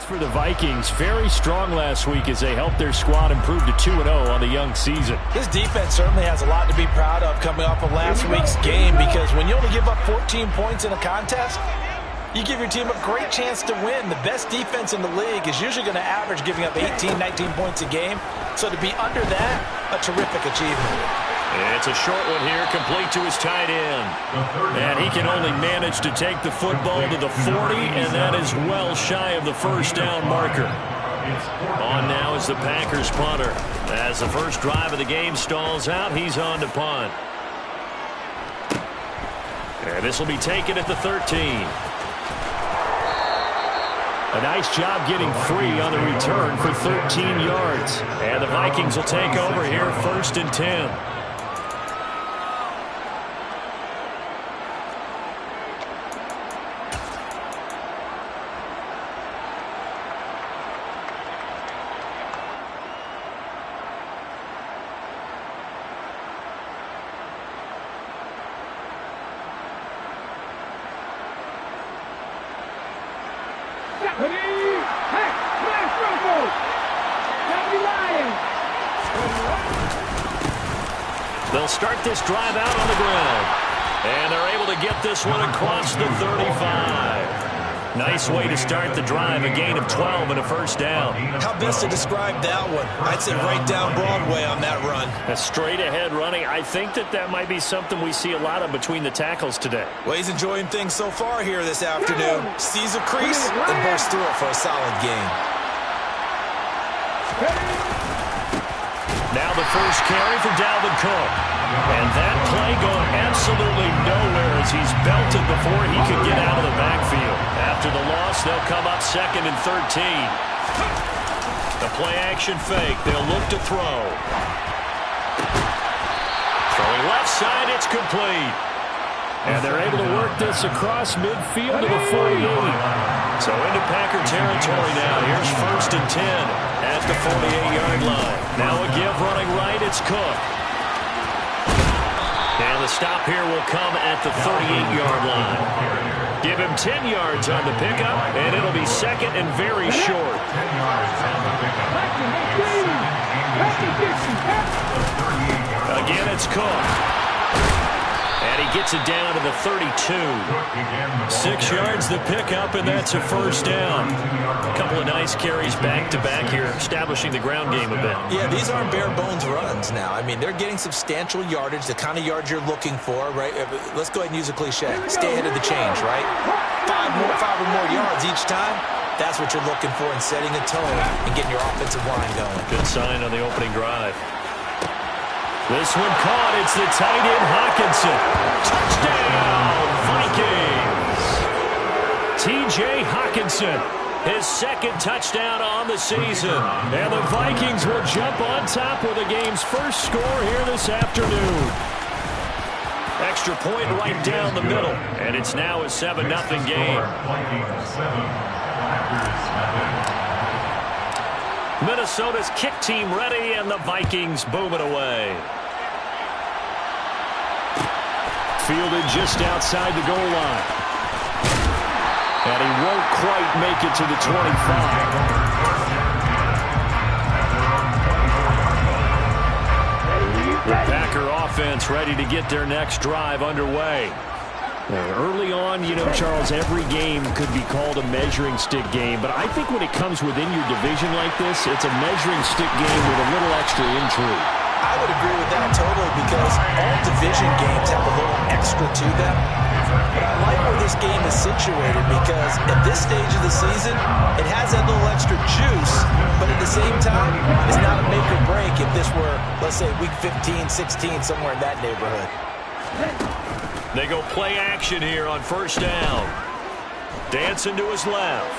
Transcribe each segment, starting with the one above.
For the Vikings, very strong last week as they helped their squad improve to 2-0 on the young season. This defense certainly has a lot to be proud of coming off of last week's game, because when you only give up 14 points in a contest, you give your team a great chance to win. The best defense in the league is usually going to average giving up 18, 19 points a game. So to be under that, a terrific achievement. It's a short one here, complete to his tight end. And he can only manage to take the football to the 40, and that is well shy of the first down marker. On now is the Packers punter. As the first drive of the game stalls out, he's on to punt. And this will be taken at the 13. A nice job getting free on the return for 13 yards. And the Vikings will take over here, 1st and 10. They'll start this drive out on the ground. And they're able to get this one across the 35. Nice way to start the drive. A gain of 12 and a first down. How best to describe that one? I'd say right down Broadway on that run. A straight ahead running. I think that might be something we see a lot of between the tackles today. Well, he's enjoying things so far here this afternoon. Sees a crease and bursts through it for a solid gain. Now the first carry for Dalvin Cook. And that play going absolutely nowhere as he's belted before he could get out of the backfield. After the loss, they'll come up 2nd and 13. The play action fake. They'll look to throw. Throwing left side, it's complete. And they're able to work this across midfield to the 48. So into Packer territory now. Here's 1st and 10 at the 48-yard line. Now a give running right. It's Cook. And the stop here will come at the 38-yard line. Give him 10 yards on the pickup, and it'll be 2nd and very short. Again, it's Cook. And he gets it down to the 32. 6 yards the pickup, and that's a first down. A couple of nice carries back-to-back here, establishing the ground game a bit. Yeah, these aren't bare-bones runs now. I mean, they're getting substantial yardage, the kind of yards you're looking for, right? Let's go ahead and use a cliche. Stay ahead of the change, right? 5 or more yards each time. That's what you're looking for in setting a tone and getting your offensive line going. Good sign on the opening drive. This one caught. It's the tight end, Hawkinson. Touchdown, Vikings! T.J. Hawkinson, his 2nd touchdown on the season. And the Vikings will jump on top with the game's first score here this afternoon. Extra point right down the middle. And it's now a 7-0 game. Minnesota's kick team ready, and the Vikings boom it away. Fielded just outside the goal line. And he won't quite make it to the 25. The Packer offense ready to get their next drive underway. Early on, Charles, every game could be called a measuring stick game, but I think when it comes within your division like this, it's a measuring stick game with a little extra intrigue. I would agree with that totally, because all division games have a little extra to them. But I like where this game is situated, because at this stage of the season, it has that little extra juice, but at the same time, it's not a make or break if this were, let's say, week 15, 16, somewhere in that neighborhood. They go play action here on first down. Dancing to his left.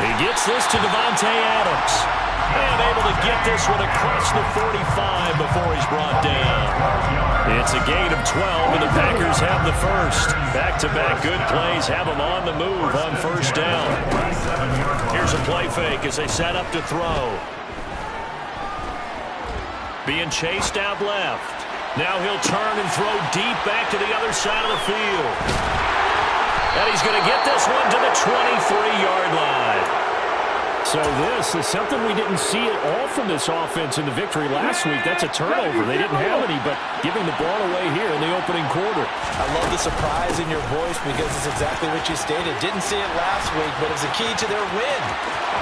He gets this to Devontae Adams. And able to get this one across the 45 before he's brought down. It's a gain of 12, and the Packers have the first. Back-to-back good plays have them on the move on first down. Here's a play fake as they set up to throw. Being chased out left. Now he'll turn and throw deep back to the other side of the field. And he's going to get this one to the 23-yard line. So this is something we didn't see at all from this offense in the victory last week. That's a turnover. They didn't have any, but giving the ball away here in the opening quarter. I love the surprise in your voice because it's exactly what you stated. Didn't see it last week, but it's a key to their win.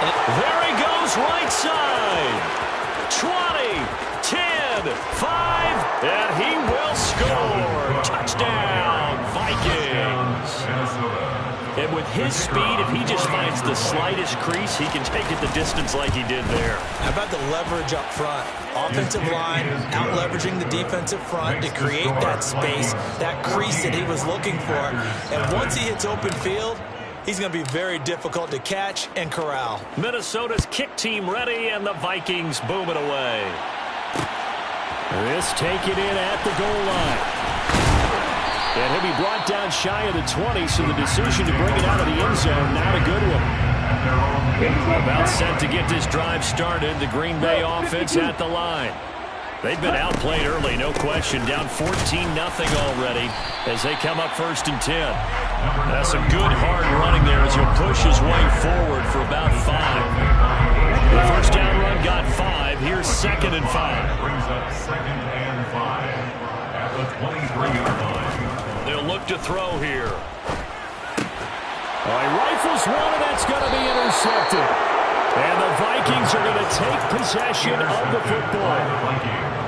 And there he goes, right side. 20, 10, 5, and he will score. Touchdown, Vikings. And with his speed, if he just finds the slightest crease, he can take it the distance like he did there. How about the leverage up front? Offensive line out-leveraging the defensive front to create that space, that crease that he was looking for. And once he hits open field, he's going to be very difficult to catch and corral. Minnesota's kick team ready, and the Vikings boom it away. This taken in at the goal line. And he'll be brought down shy of the 20, so the decision to bring it out of the end zone, not a good one. About set to get this drive started, the Green Bay offense at the line. They've been outplayed early, no question, down 14-0 already as they come up 1st and 10. That's some good hard running there as he'll push his way forward for about 5. The first down run got 5. Here's 2nd and 5. Brings up 2nd and 5 at the 23-yard line. They'll look to throw here. He rifles one, and that's going to be intercepted. And the Vikings are going to take possession of the football.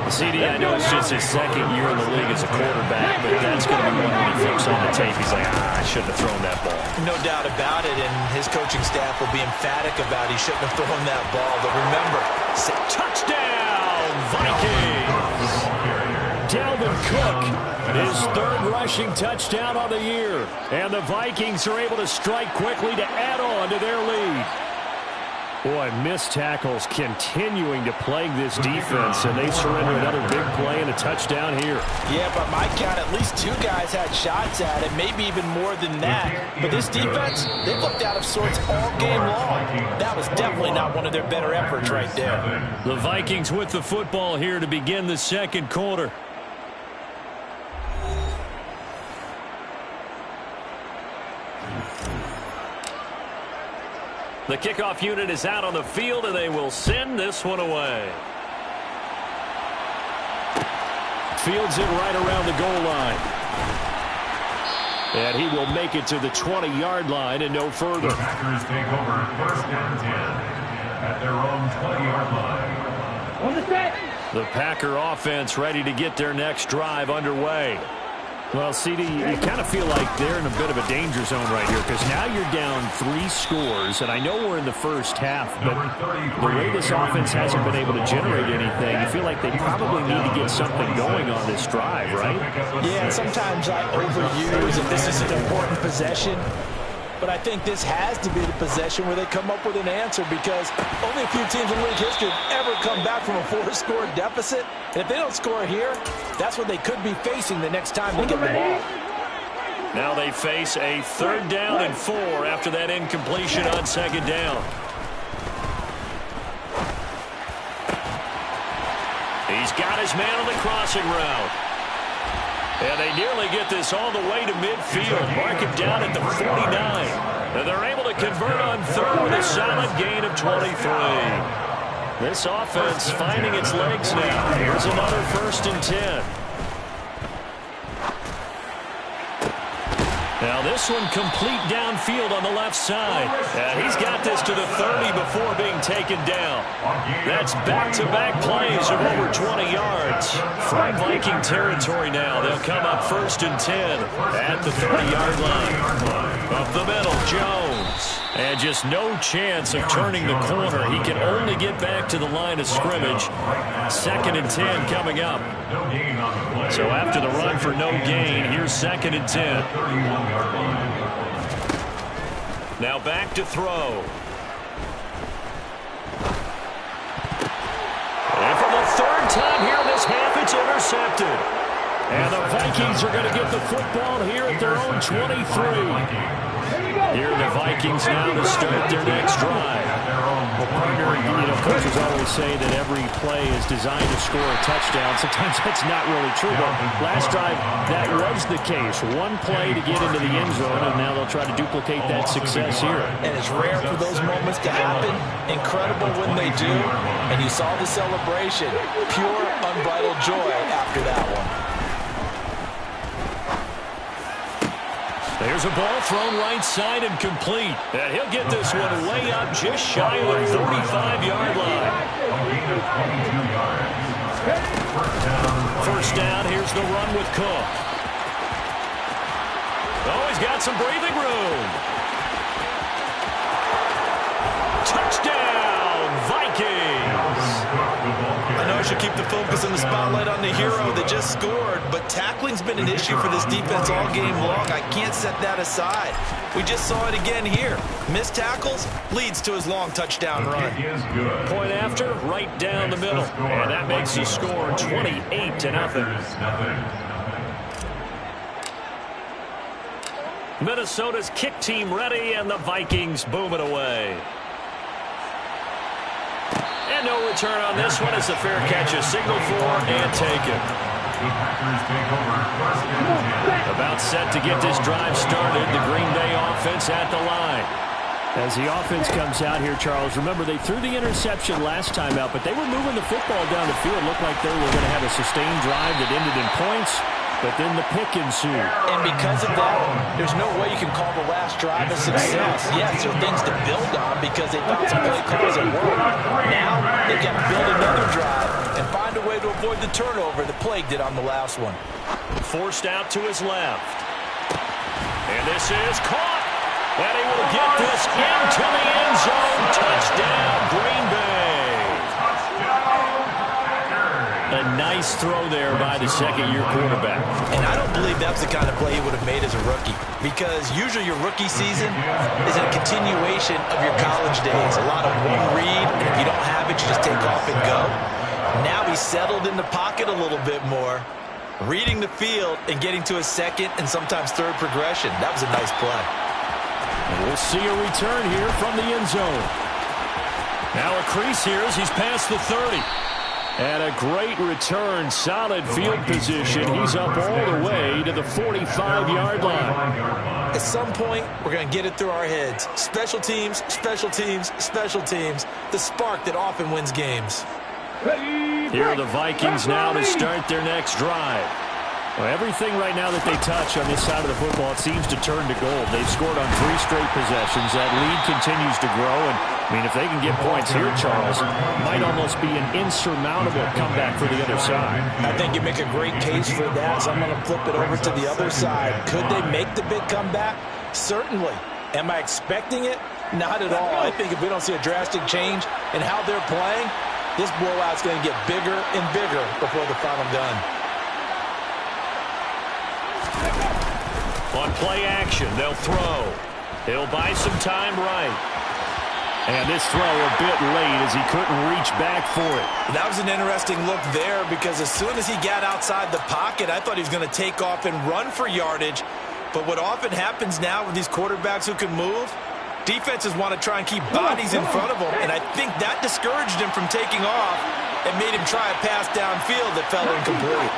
CD, I know it's just his 2nd year in the league as a quarterback, but that's going to be one when he looks on the tape. He's like, I shouldn't have thrown that ball. No doubt about it, and his coaching staff will be emphatic about he shouldn't have thrown that ball. But remember, touchdown, Vikings! Dalvin Cook, his 3rd rushing touchdown on the year. And the Vikings are able to strike quickly to add on to their lead. Boy, missed tackles continuing to plague this defense, and they surrender another big play and a touchdown here. Yeah, by my count, at least 2 guys had shots at it, maybe even more than that. But this defense, they looked out of sorts all game long. That was definitely not one of their better efforts right there. The Vikings with the football here to begin the 2nd quarter. The kickoff unit is out on the field, and they will send this one away. Fields it right around the goal line. And he will make it to the 20-yard line and no further. The Packers take over 1st and 10 at their own 20-yard line. On the set. The Packer offense ready to get their next drive underway. Well, CD, you kind of feel like they're in a bit of a danger zone right here because now you're down 3 scores, and I know we're in the first half, but the way this offense hasn't been able to generate anything, you feel like they probably need to get something going on this drive, right? Yeah, and sometimes I overuse if this is an important possession, but I think this has to be the possession where they come up with an answer because only a few teams in league history have ever come back from a 4-score deficit. And if they don't score here, that's what they could be facing the next time they get the ball. Now they face a 3rd down and 4 after that incompletion on 2nd down. He's got his man on the crossing route. And they nearly get this all the way to midfield. Mark him down at the 49. And they're able to convert on 3rd with a solid gain of 23. This offense finding its legs now. Here's another 1st and 10. Now this one complete downfield on the left side. And he's got this to the 30 before being taken down. That's back-to-back plays of over 20 yards. From Viking territory now, they'll come up 1st and 10 at the 30-yard line. Up the middle, Jones. And just no chance of turning the corner. He can only get back to the line of scrimmage. 2nd and 10 coming up. So after the run for no gain, here's 2nd and 10. Now back to throw. And for the 3rd time here in this half, it's intercepted. And the Vikings are going to get the football here at their own 23. Here we go. Here are the Vikings now to start their next drive. Well, partner, coaches always say that every play is designed to score a touchdown. Sometimes that's not really true, but last drive, that was the case. One play to get into the end zone, and now they'll try to duplicate that success here. And it's rare for those moments to happen. Incredible when they do. And you saw the celebration. Pure, unbridled joy after that one. There's a ball thrown right side and complete. And he'll get this one way up just shy of the 35-yard line. First down, here's the run with Cook. Oh, he's got some breathing room. Touchdown, Vikings. I know I should keep the focus and the spotlight on the hero that just scored, but tackling's been an issue for this defense all game long. I can't set that aside. We just saw it again here. Missed tackles leads to his long touchdown run. Point after, right down the middle. And that makes the score 28-0. Minnesota's kick team ready, and the Vikings boom it away. And no return on this one as the fair catch is signaled for and taken. About set to get this drive started. The Green Bay offense at the line. As the offense comes out here, Charles, remember they threw the interception last time out, but they were moving the football down the field. Looked like they were going to have a sustained drive that ended in points, but then the pick ensued. And because of that, there's no way you can call the last drive a success. Yes, there are things to build on because they thought some play calls at work. Now they've got to build another drive and find a way to avoid the turnover that plagued it on the last one. Forced out to his left. And this is caught. And he will get this into the end zone. Touchdown, Green Bay. A nice throw there by the second-year quarterback. And I don't believe that's the kind of play he would have made as a rookie, because usually your rookie season is a continuation of your college days. A lot of one read, and if you don't have it, you just take off and go. Now he's settled in the pocket a little bit more, reading the field and getting to a second and sometimes third progression. That was a nice play. And we'll see a return here from the end zone. Now a crease here as he's past the 30. And a great return, solid field position. He's up all the way to the 45-yard line. At some point, we're going to get it through our heads. Special teams, special teams, special teams. The spark that often wins games. Here are the Vikings now to start their next drive. Well, everything right now that they touch on this side of the football, it seems to turn to gold. They've scored on 3 straight possessions. That lead continues to grow. And, I mean, if they can get points here, Charles, it might almost be an insurmountable comeback for the other side. I think you make a great case for that, so I'm going to flip it over to the other side. Could they make the big comeback? Certainly. Am I expecting it? Not at all. I think if we don't see a drastic change in how they're playing, this blowout's going to get bigger and bigger before the final gun. On play action, they'll throw. He'll buy some time right. And this throw a bit late as he couldn't reach back for it. That was an interesting look there because as soon as he got outside the pocket, I thought he was going to take off and run for yardage. But what often happens now with these quarterbacks who can move, defenses want to try and keep bodies in front of them. And I think that discouraged him from taking off and made him try a pass downfield that fell incomplete.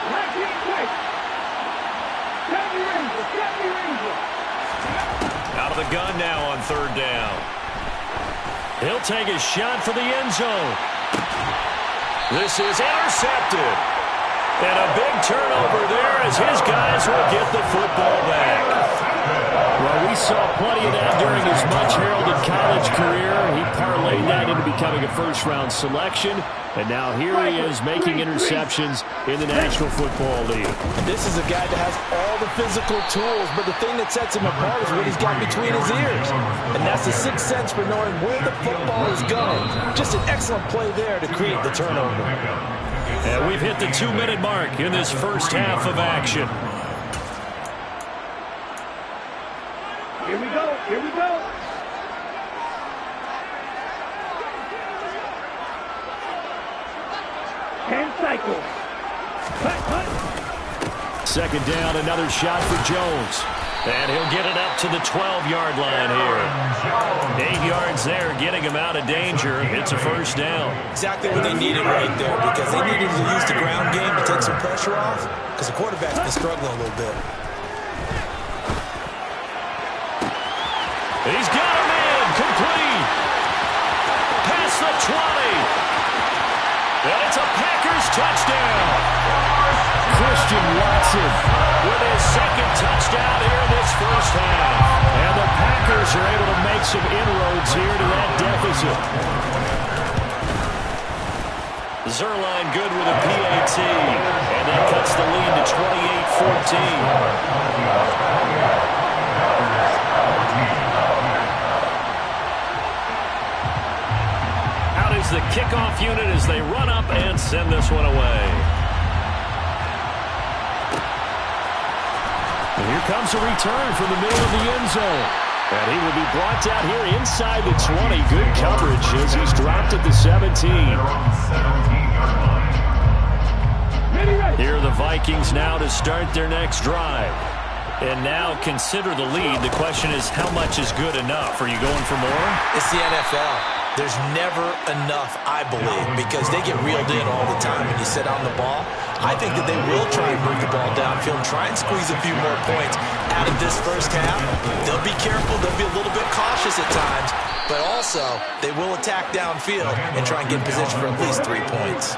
Out of the gun now on third down. He'll take a shot for the end zone. This is intercepted. And a big turnover there as his guys will get the football back. Well, we saw plenty of that during his much-heralded college career. He parlayed that into becoming a first-round selection. And now here he is making interceptions in the National Football League. This is a guy that has all the physical tools, but the thing that sets him apart is what he's got between his ears. And that's the sixth sense for knowing where the football is going. Just an excellent play there to create the turnover. And we've hit the 2-minute mark in this first half of action. Here we go. Here we go. Second down, another shot for Jones. And he'll get it up to the 12-yard line here. 8 yards there, getting him out of danger. It's a first down. Exactly what they needed right there, because they needed to use the ground game to take some pressure off, because the quarterback's been struggling a little bit. He's got him in, complete. Past the 20. And it's a Packers touchdown. Christian Watson with his second touchdown here in this first half. And the Packers are able to make some inroads here to that deficit. Zerline good with a PAT. And that cuts the lead to 28-14. Out is the kickoff unit as they run up and send this one away. And here comes a return from the middle of the end zone. And he will be brought down here inside the 20. Good coverage as he's dropped at the 17. Here are the Vikings now to start their next drive. And now consider the lead. The question is, how much is good enough? Are you going for more? It's the NFL. There's never enough, I believe, because they get reeled in all the time when you sit on the ball. I think that they will try and move the ball downfield and try and squeeze a few more points out of this first half. They'll be careful. They'll be a little bit cautious at times, but also they will attack downfield and try and get in position for at least 3 points.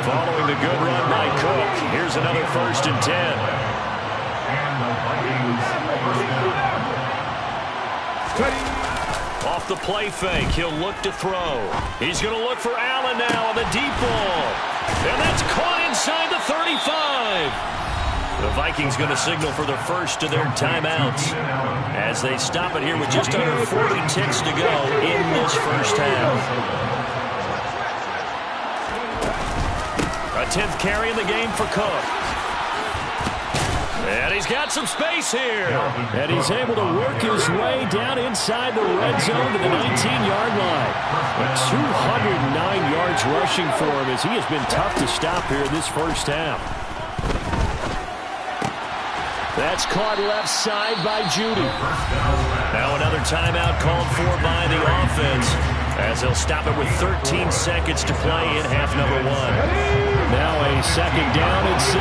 Following the good run by Cook, here's another 1st and 10. Off the play fake, he'll look to throw. He's going to look for Allen now on the deep ball. And that's caught inside the 35. The Vikings going to signal for the first of their timeouts as they stop it here with just under 40 ticks to go in this first half. A 10th carry in the game for Cook. And he's got some space here. And he's able to work his way down inside the red zone to the 19-yard line. 209 yards rushing for him as he has been tough to stop here in this first half. That's caught left side by Judy. Now another timeout called for by the offense as they'll stop it with 13 seconds to play in half number 1. Now a second down and 6.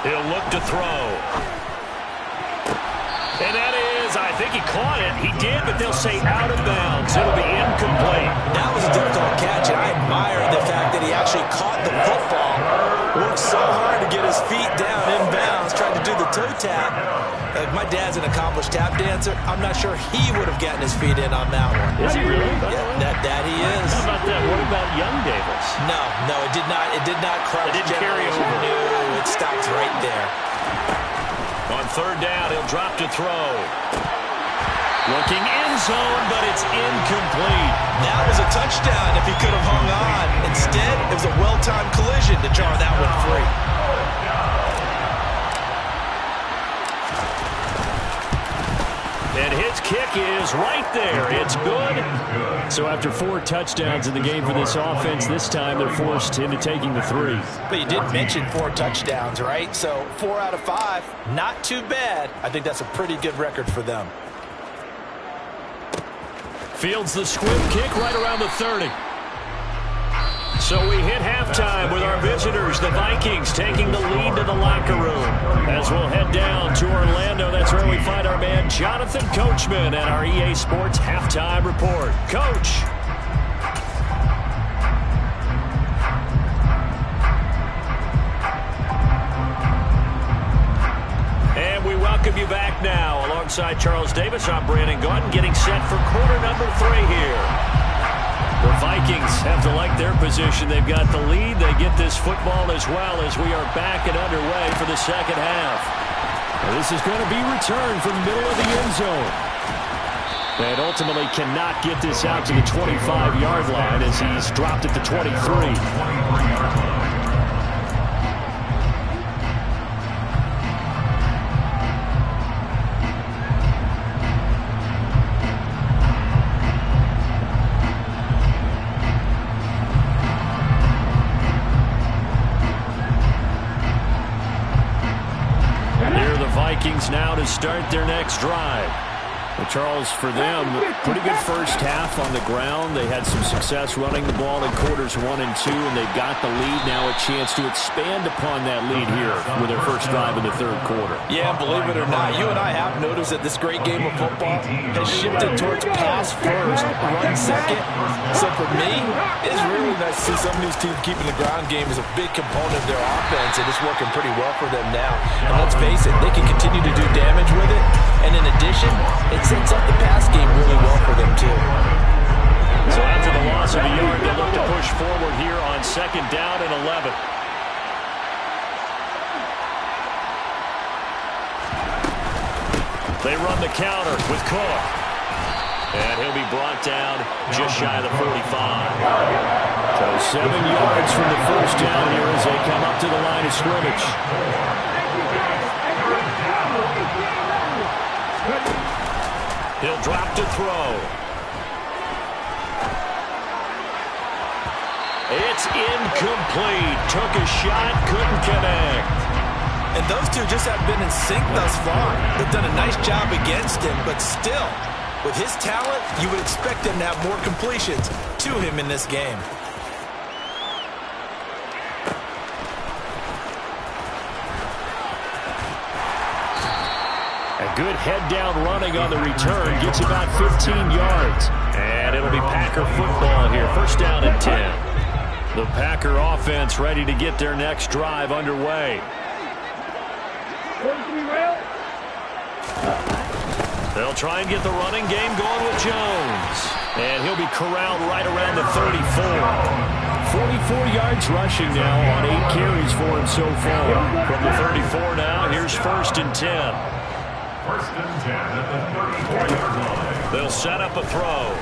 He'll look to throw. And that is, I think he caught it. He did, but they'll say out of bounds. It'll be incomplete. That was a difficult catch, and I admire the fact that he actually caught the football. Worked so hard to get his feet down inbounds, tried to do the toe tap. My dad's an accomplished tap dancer. I'm not sure he would have gotten his feet in on that one. Is he really? Yeah, that he is. How about that? What about young Davis? No, it did not. It did not cross. It didn't carry over. No, it stopped right there. On 3rd down, he'll drop to throw. Looking end zone, but it's incomplete. That was a touchdown if he could have hung on. Instead, it was a well-timed collision to jar that one free. And his kick is right there. It's good. So after 4 touchdowns in the game for this offense, this time they're forced into taking the 3. But you did mention 4 touchdowns, right? So 4 out of 5, not too bad. I think that's a pretty good record for them. Fields the squib kick right around the 30. So we hit halftime with our visitors, the Vikings, taking the lead to the locker room. As we'll head down to Orlando, that's where we find our man Jonathan Coachman at our EA Sports Halftime Report. Coach. And we welcome you back now. Alongside Charles Davis, I'm Brandon Gaudin, getting set for quarter number 3 here. The Vikings have to like their position. They've got the lead. They get this football as well as we are back and underway for the second half. Well, this is going to be returned from the middle of the end zone. And ultimately cannot get this out to the 25-yard line as he's dropped at the 23. Vikings now to start their next drive. Well, Charles, for them, pretty good first half on the ground. They had some success running the ball in quarters 1 and 2, and they got the lead. Now a chance to expand upon that lead here with their first drive in the third quarter. Yeah, believe it or not, you and I have noticed that this great game of football has shifted towards pass first, run second. So for me, it's really nice to see some of these teams keeping the ground game as a big component of their offense, and it's working pretty well for them now. And let's face it, they can continue to do damage with it. And in addition, it sets up the pass game really well for them, too. So after the loss of a yard, they look to push forward here on 2nd down and 11. They run the counter with Cook. And he'll be brought down just shy of the 45. So 7 yards from the first down here as they come up to the line of scrimmage. He'll drop to throw. It's incomplete. Took a shot, couldn't connect. And those two just have been in sync thus far. They've done a nice job against him, but still, with his talent, you would expect him to have more completions to him in this game. A good head-down running on the return. Gets about 15 yards. And it'll be Packer football here. First down and 10. The Packer offense ready to get their next drive underway. They'll try and get the running game going with Jones. And he'll be corralled right around the 34. 44 yards rushing now on 8 carries for him so far. From the 34 now, here's 1st and 10. 1st and 10 at the 34-yard line. They'll set up a throw.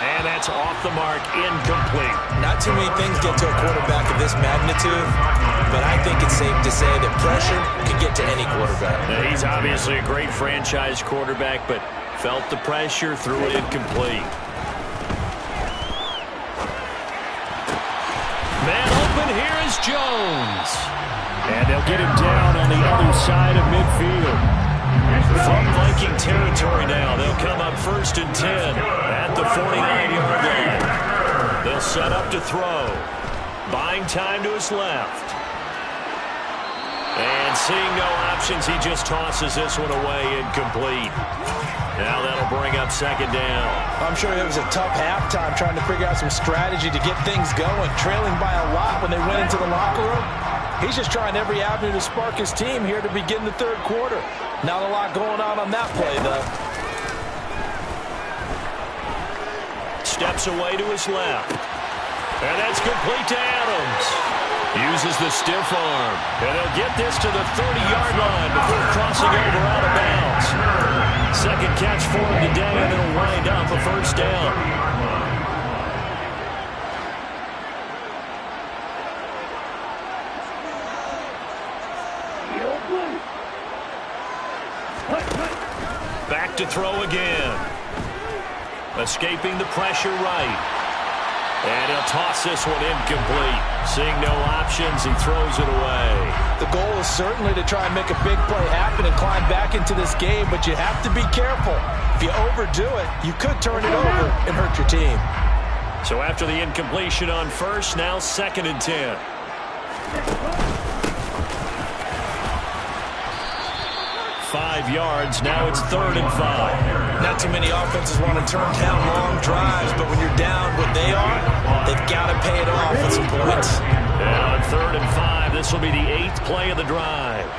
And that's off the mark, incomplete. Not too many things get to a quarterback of this magnitude, but I think it's safe to say that pressure can get to any quarterback. Now, he's obviously a great franchise quarterback, but felt the pressure, threw it incomplete. Man open, here is Jones. And they'll get him down on the other side of midfield. From Viking territory now, they'll come up 1st and 10 at the 49-yard line. They'll set up to throw. Buying time to his left. And seeing no options, he just tosses this one away, incomplete. Now that'll bring up 2nd down. I'm sure it was a tough halftime trying to figure out some strategy to get things going, trailing by a lot when they went into the locker room. He's just trying every avenue to spark his team here to begin the 3rd quarter. Not a lot going on that play, though. Steps away to his left. And that's complete to Adams. Uses the stiff arm. And he'll get this to the 30-yard line before crossing over out of bounds. 2nd catch for him today, and it'll wind up a 1st down. Back to throw again. Escaping the pressure right. And he'll toss this one incomplete. Seeing no options, he throws it away. The goal is certainly to try and make a big play happen and climb back into this game, but you have to be careful. If you overdo it, you could turn it over and hurt your team. So after the incompletion on 1st, now 2nd and 10. Five yards. Now it's 3rd and 5. Not too many offenses want to turn down long drives, but when you're down what they are, they've got to pay it off with some points. And on 3rd and 5, this will be the 8th play of the drive.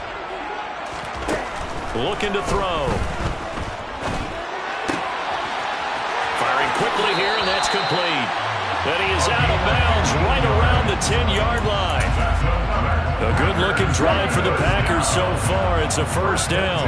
Looking to throw. Firing quickly here, and that's complete. And he is out of bounds right around the 10-yard line. A good-looking drive for the Packers so far. It's a 1st down.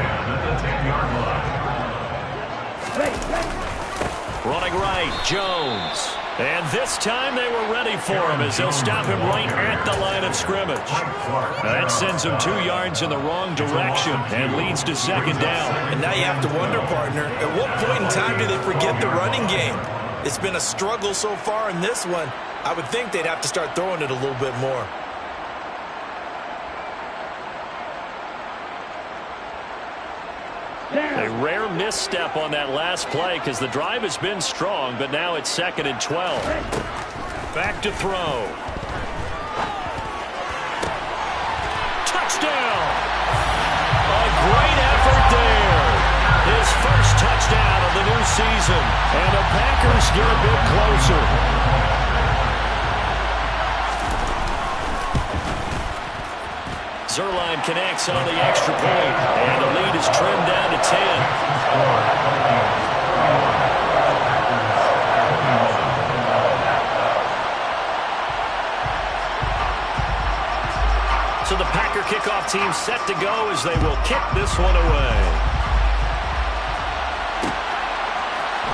Running right, Jones. And this time they were ready for him as they'll stop him right at the line of scrimmage. Now that sends him 2 yards in the wrong direction and leads to 2nd down. And now you have to wonder, partner, at what point in time do they forget the running game? It's been a struggle so far in this one. I would think they'd have to start throwing it a little bit more. rare misstep on that last play because the drive has been strong, but now it's 2nd and 12. Back to throw. Touchdown! A great effort there. His first touchdown of the new season. And the Packers get a bit closer. Zerline connects on the extra point, and the lead is trimmed down to 10. So the Packer kickoff team set to go as they will kick this one away.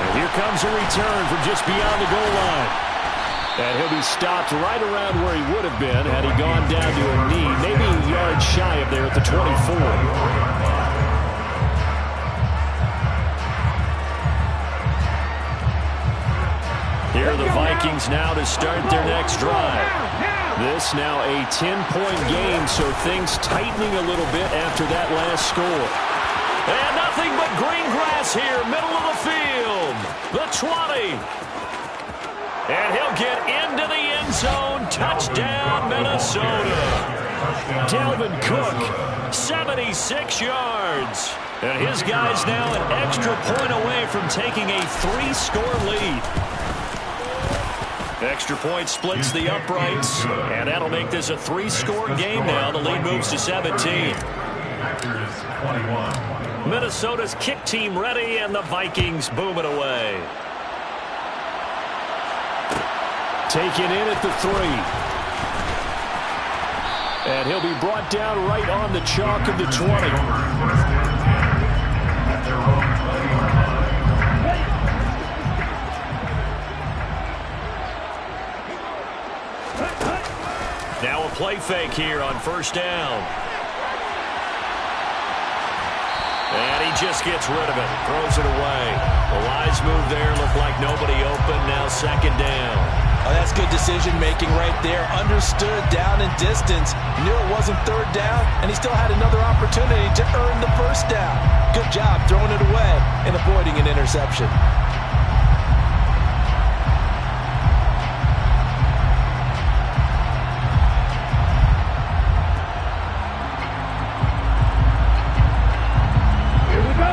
And here comes a return from just beyond the goal line. And he'll be stopped right around where he would have been had he gone down to a knee, maybe a yard shy of there at the 24. Here are the Vikings now to start their next drive. This now a 10-point game, so things tightening a little bit after that last score. And nothing but green grass here, middle of the field. The 20. And he'll get into the end zone. Touchdown, Minnesota. Dalvin Cook, 76 yards. And his guy's now an extra point away from taking a 3-score lead. Extra point splits the uprights, and that'll make this a 3-score game now. The lead moves to 17. Minnesota's kick team ready, and the Vikings boom it away. Taken in at the 3. And he'll be brought down right on the chalk of the 20. Now a play fake here on first down. And he just gets rid of it, throws it away. The wise move there, looked like nobody open, now 2nd down. Oh, that's good decision-making right there. Understood down and distance. Knew it wasn't 3rd down, and he still had another opportunity to earn the 1st down. Good job throwing it away and avoiding an interception.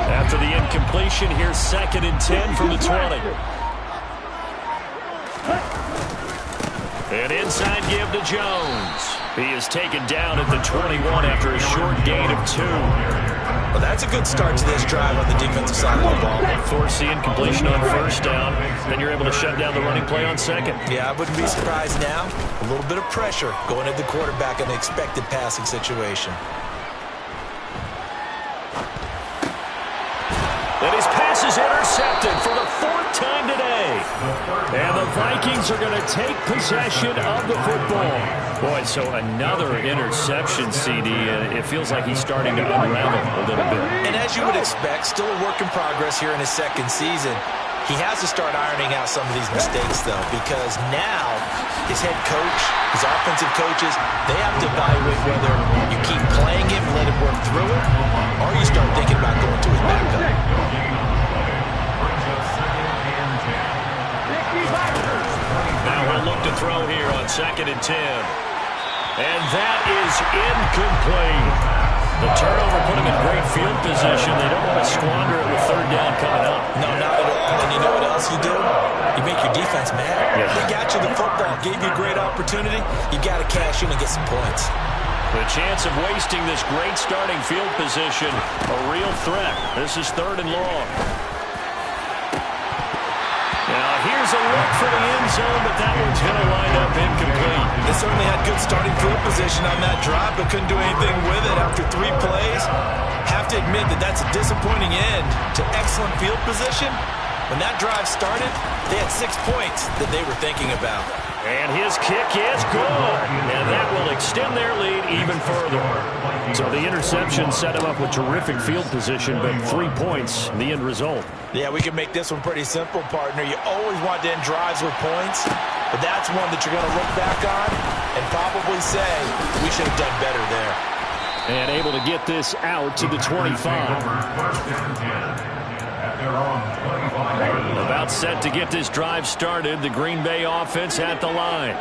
After the incompletion, here's 2nd and 10 from the 20. An inside give to Jones. He is taken down at the 21 after a short gain of 2. Well, that's a good start to this drive on the defensive side of the ball. Force the incompletion on first down, then you're able to shut down the running play on 2nd. Yeah, I wouldn't be surprised now. A little bit of pressure going at the quarterback in an expected passing situation. And his pass is intercepted for the 4th time today. And the Vikings are going to take possession of the football. Boy, so another interception, CD. It feels like he's starting to unravel a little bit. And as you would expect, still a work in progress here in his 2nd season. He has to start ironing out some of these mistakes, though, because now his head coach, his offensive coaches, they have to evaluate whether you keep playing him, let him work through it, or you start thinking about going to his backup. Now we'll look to throw here on 2nd and 10. And that is incomplete. The turnover put him in great field position. They don't want to squander it with 3rd down coming up. No, not at all. And you know what else you do? You make your defense mad. Yeah. They got you the football, gave you a great opportunity. You got to cash in and get some points. The chance of wasting this great starting field position, a real threat. This is 3rd and long. Now here's a look for the end zone, but that one's going to wind up incomplete. They certainly had good starting field position on that drive, but couldn't do anything with it after 3 plays. Have to admit that that's a disappointing end to excellent field position. When that drive started, they had 6 points that they were thinking about. And his kick is good. And that will extend their lead even further. So the interception set him up with terrific field position, but 3 points, the end result. Yeah, we can make this one pretty simple, partner. You always want to end drives with points, but that's one that you're going to look back on and probably say, we should have done better there. And able to get this out to the 25. About set to get this drive started. The Green Bay offense at the line.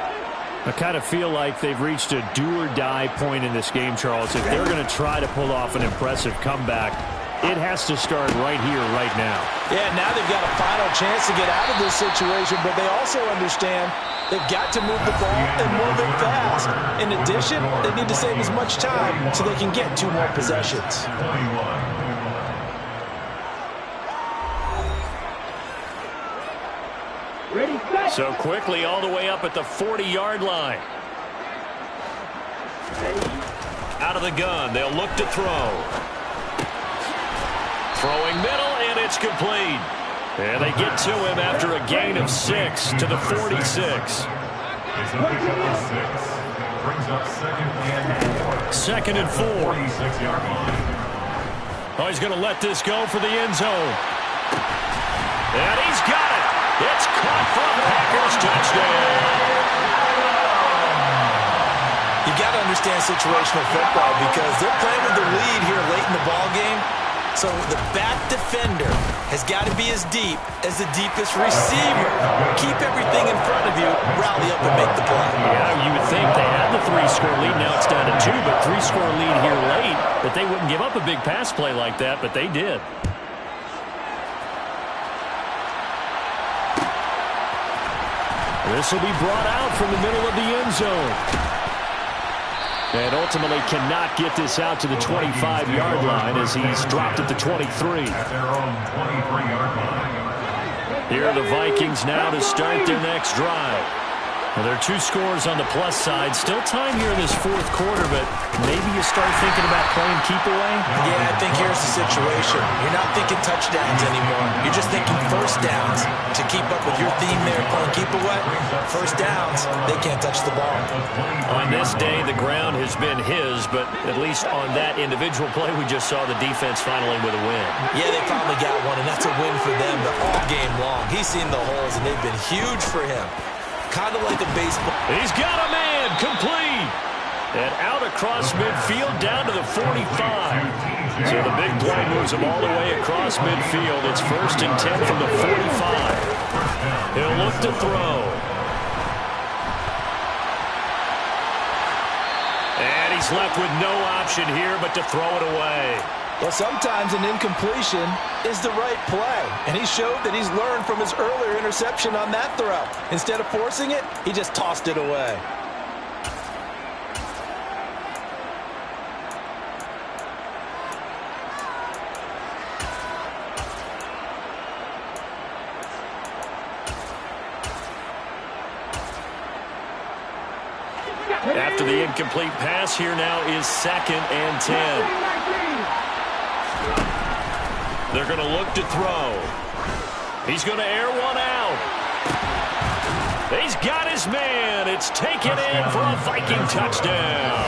I kind of feel like they've reached a do-or-die point in this game, Charles. If they're going to try to pull off an impressive comeback, it has to start right here, right now. Yeah, now they've got a final chance to get out of this situation, but they also understand they've got to move the ball and move it fast. In addition, they need to save as much time so they can get 2 more possessions. Ready, set. So quickly all the way up at the 40-yard line. Out of the gun, they'll look to throw. Throwing middle, and it's complete. And they get to him after a gain of 6 to the 46. Second and 4. Oh, he's going to let this go for the end zone. And he's got it. It's caught for a Packers touchdown. You got to understand situational football because they're playing with the lead here late in the ball game. So the back defender has got to be as deep as the deepest receiver. Keep everything in front of you, rally up and make the play. Yeah, you would think they had the 3-score lead. Now it's down to 2, but 3-score lead here late. That they wouldn't give up a big pass play like that, but they did. This will be brought out from the middle of the end zone. And ultimately cannot get this out to the 25-yard line as he's dropped at the 23. Here are the Vikings now to start their next drive. Well, there are 2 scores on the plus side. Still time here in this 4th quarter, but maybe you start thinking about playing keep away? Yeah, I think here's the situation. You're not thinking touchdowns anymore. You're just thinking first downs. To keep up with your theme there, playing keep away, first downs, they can't touch the ball. On this day, the ground has been his, but at least on that individual play, we just saw the defense finally with a win. Yeah, they finally got one, and that's a win for them. But all game long, he's seen the holes, and they've been huge for him. Kind of like a baseball. He's got a man, complete. And out across midfield, down to the 45. So the big play moves him all the way across midfield. It's 1st and 10 from the 45. He'll look to throw. And he's left with no option here but to throw it away. Well, sometimes an incompletion is the right play, and he showed that he's learned from his earlier interception on that throw. Instead of forcing it, he just tossed it away. After the incomplete pass, here now is 2nd and 10. They're going to look to throw. He's going to air one out. He's got his man. It's taken in for a Viking touchdown.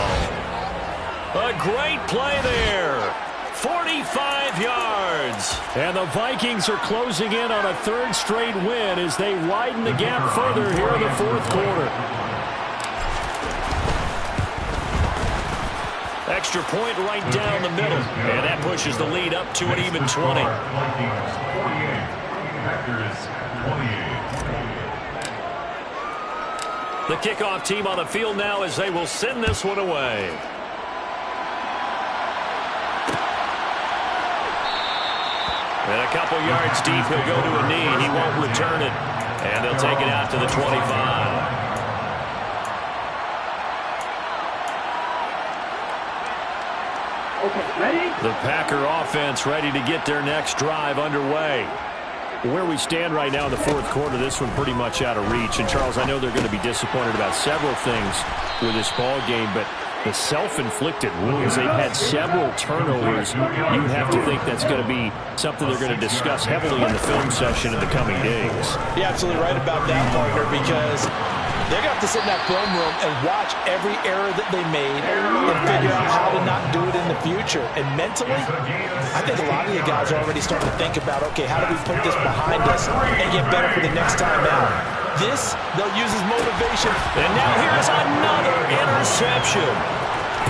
A great play there. 45 yards. And the Vikings are closing in on a 3rd straight win as they widen the gap further here in the 4th quarter. Extra point right down the middle. And that pushes the lead up to an even 20. The kickoff team on the field now as they will send this one away. And a couple yards deep, he'll go to a knee. He won't return it. And they'll take it out to the 25. Okay, ready? The Packer offense ready to get their next drive underway. Where we stand right now in the 4th quarter, this one pretty much out of reach. And, Charles, I know they're going to be disappointed about several things with this ball game, but the self-inflicted wounds, they've had several turnovers. You have to think that's going to be something they're going to discuss heavily in the film session in the coming days. You're absolutely right about that, partner, because they're going to have to sit in that film room and watch every error that they made and figure out how to not do it in the future. And mentally, I think a lot of you guys are already starting to think about, okay, how do we put this behind us and get better for the next time out? This, they'll use as motivation. And now here's another interception.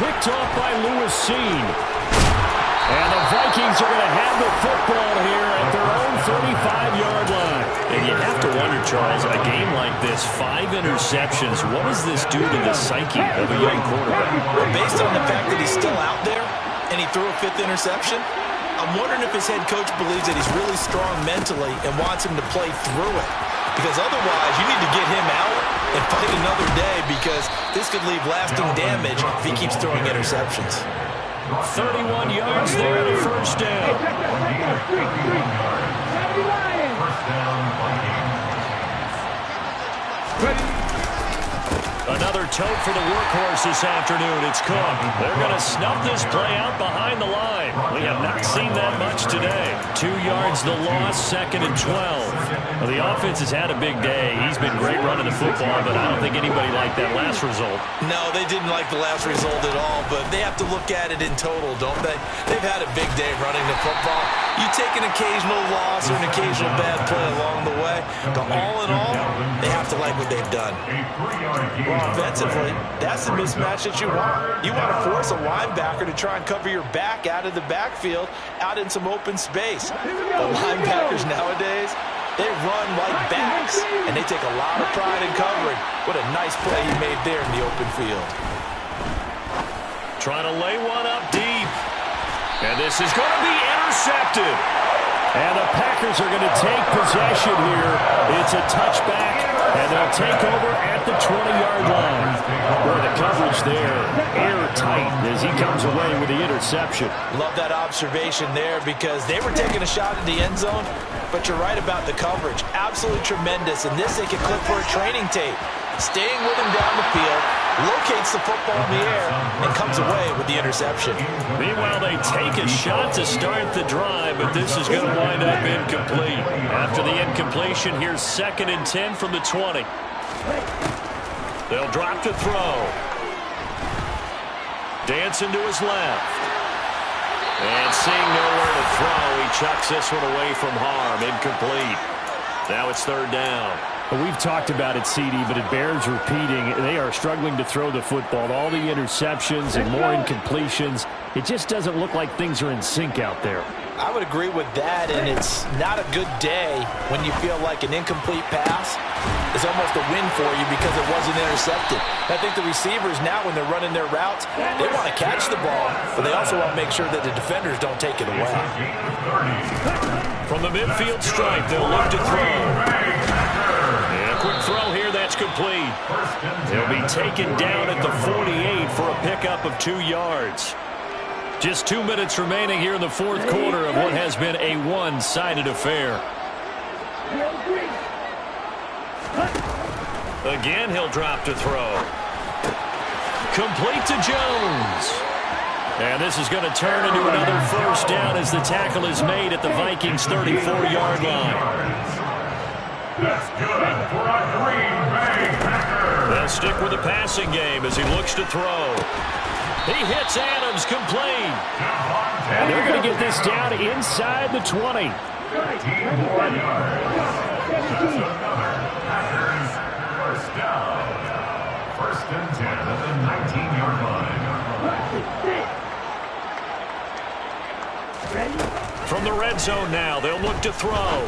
picked off by Lewis. And the Vikings are going to have the football here at their own 35-yard line. And you have to wonder, Charles, a game like this, 5 interceptions, what does this do to the psyche of a young quarterback? Well, based on the fact that he's still out there and he threw a 5th interception, I'm wondering if his head coach believes that he's really strong mentally and wants him to play through it. Because otherwise, you need to get him out and fight another day, because this could leave lasting damage if he keeps throwing interceptions. 31 yards there at a first down. Another tote for the workhorse this afternoon. It's Cook. They're going to snuff this play out behind the line. We have not seen that much today. 2 yards the loss, 2nd and 12. Well, the offense has had a big day. He's been great running the football, but I don't think anybody liked that last result. No, they didn't like the last result at all, but they have to look at it in total, don't they? They've had a big day running the football. You take an occasional loss or an occasional bad play along the way, but all in all, they have to like what they've done. Well, offensively, that's the mismatch that you want. You want to force a linebacker to try and cover your back out of the backfield, out in some open space. The linebackers nowadays, they run like backs, and they take a lot of pride in covering. What a nice play he made there in the open field. Trying to lay one up deep. And this is going to be intercepted. And the Packers are going to take possession here. It's a touchback, and they'll take over at the 20-yard line. Boy, the coverage there, airtight as he comes away with the interception. Love that observation there, because they were taking a shot at the end zone, but you're right about the coverage. Absolutely tremendous, and this they can clip for a training tape. Staying with him down the field, locates the football in the air, and comes away with the interception. Meanwhile, they take a shot to start the drive, but this is going to wind up incomplete. After the incompletion, here's 2nd and 10 from the 20. They'll drop to throw. Dancing to his left. And seeing nowhere to throw, he chucks this one away from harm. Incomplete. Now it's 3rd down. Well, we've talked about it, CD, but it bears repeating. They are struggling to throw the football. All the interceptions and more incompletions. It just doesn't look like things are in sync out there. I would agree with that, and it's not a good day when you feel like an incomplete pass is almost a win for you because it wasn't intercepted. I think the receivers now, when they're running their routes, they want to catch the ball, but they also want to make sure that the defenders don't take it away. From the midfield stripe, they'll look to throw. And a quick throw here, that's complete. They'll be taken down at the 48 for a pickup of 2 yards. Just 2 minutes remaining here in the 4th quarter of what has been a one-sided affair. Again, he'll drop to throw. Complete to Jones. And this is going to turn into another 1st down as the tackle is made at the Vikings' 34-yard line. That's good for a Green Bay Packer. They'll stick with the passing game as he looks to throw. He hits Adams, complete. And they're going to get this down inside the 20. 15 more yards. That's another Packers 1st down. 1st and 10 at the 19-yard line. From the red zone now, they'll look to throw.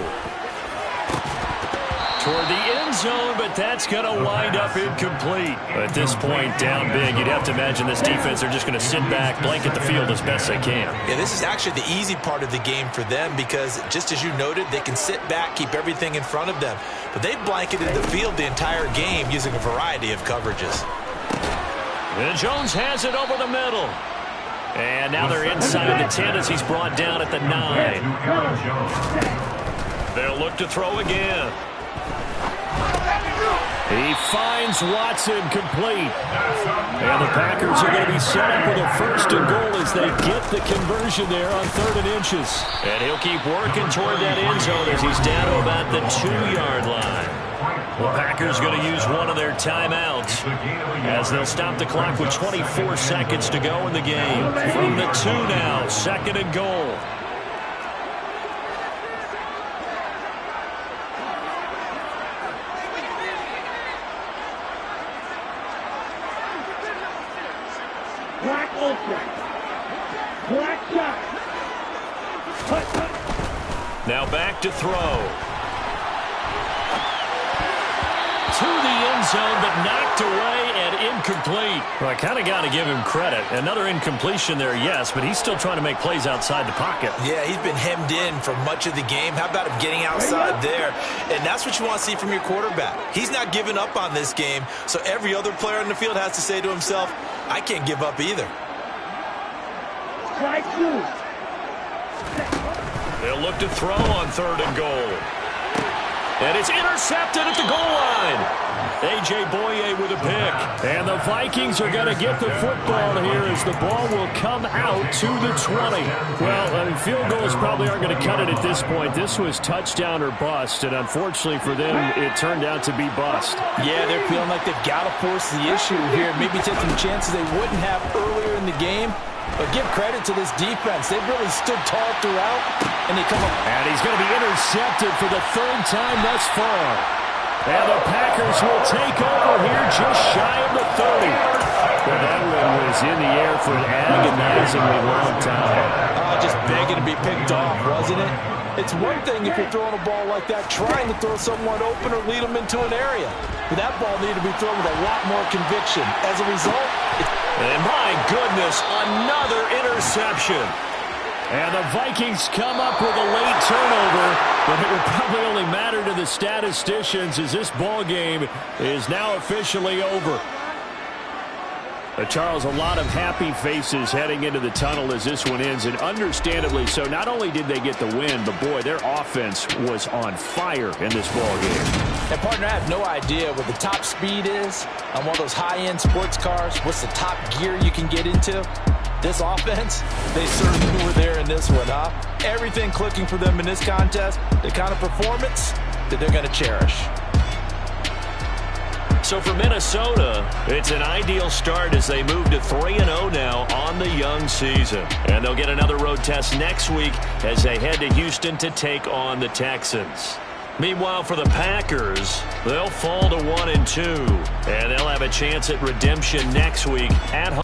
Toward the end zone, but that's going to wind up incomplete. At this point, down big, you'd have to imagine this defense, they're just going to sit back, blanket the field as best they can. Yeah, this is actually the easy part of the game for them because, just as you noted, they can sit back, keep everything in front of them. But they've blanketed the field the entire game using a variety of coverages. And Jones has it over the middle. And now they're inside the 10 as he's brought down at the 9. They'll look to throw again. He finds Watson complete. And the Packers are going to be set up with a 1st and goal as they get the conversion there on 3rd and inches. And he'll keep working toward that end zone as he's down to about the 2-yard line. The Packers going to use one of their timeouts as they'll stop the clock with 24 seconds to go in the game. From the 2 now, 2nd and goal. Black open. Black shot. Now back to throw. To the end zone, but knocked away and incomplete. Well, I kind of got to give him credit. Another incompletion there, yes, but he's still trying to make plays outside the pocket. Yeah, he's been hemmed in for much of the game. How about him getting outside there? And that's what you want to see from your quarterback. He's not giving up on this game, so every other player on the field has to say to himself, I can't give up either. Strike two. They'll look to throw on 3rd and goal. And it's intercepted at the goal line. A.J. Boye with a pick. And the Vikings are going to get the football here as the ball will come out to the 20. Well, I mean, field goals probably aren't going to cut it at this point. This was touchdown or bust, and unfortunately for them, it turned out to be bust. Yeah, they're feeling like they've got to force the issue here, maybe take some chances they wouldn't have earlier in the game. But give credit to this defense. They've really stood tall throughout, and they come up. And he's going to be intercepted for the 3rd time thus far. And the Packers will take over here just shy of the 30. Well, that one was in the air for an agonizingly long time. Just begging to be picked off, wasn't it? It's one thing if you're throwing a ball like that, trying to throw someone open or lead them into an area. But that ball needed to be thrown with a lot more conviction. As a result, and my goodness, another interception. And the Vikings come up with a late turnover, but it would probably only matter to the statisticians as this ball game is now officially over. Charles, a lot of happy faces heading into the tunnel as this one ends, and understandably so. Not only did they get the win, but boy, their offense was on fire in this ball game. And partner, I have no idea what the top speed is on one of those high-end sports cars. What's the top gear you can get into? This offense, they certainly were there in this one, huh? Everything clicking for them in this contest, the kind of performance that they're going to cherish. So for Minnesota, it's an ideal start as they move to 3-0 now on the young season. And they'll get another road test next week as they head to Houston to take on the Texans. Meanwhile, for the Packers, they'll fall to 1-2. And they'll have a chance at redemption next week at home.